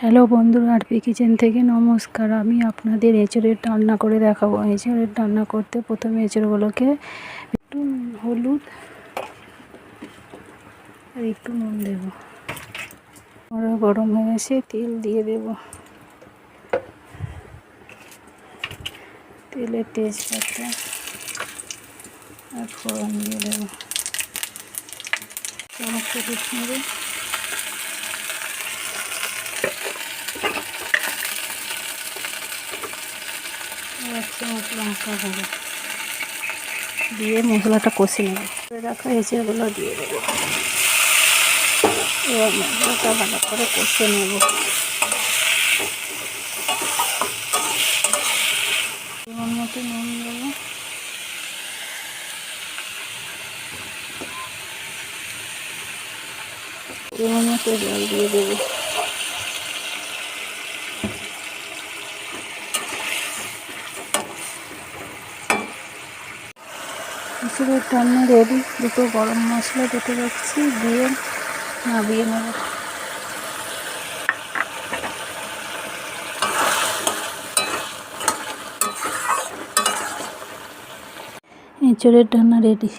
Hello বন্ধুরা, RP kitchen থেকে নমস্কার। আমি আপনাদের এঁচড়ের রান্না করে দেখাবো। এঁচড়ের রান্না করতে প্রথমে এঁচড়গুলোকে একটু হলুদ আর একটু নুন দেব। কড়া গরম হয়ে গেছে, তেল দিয়ে দেব। তেলে তেজপাতা আর ফোড়ন দিয়ে দেব। সমস্ত কিছু নেবে। এক চামচ লঙ্কা গুঁড়ো দিয়ে মশলাটা কষে নেব। রাখা এঁচড়গুলো দিয়ে দেবো। এবার মশলাটা ভালো করে কষে নেব। পরিমাণ মতো নুন দেবো। পরিমাণ মতো জল দিয়ে দেবো। এঁচড়ের রান্না রেডি। দুটো গরম মশলা দিতে যাচ্ছি, দিয়ে নামিয়ে নেব। এঁচড়ের রান্না রেডি।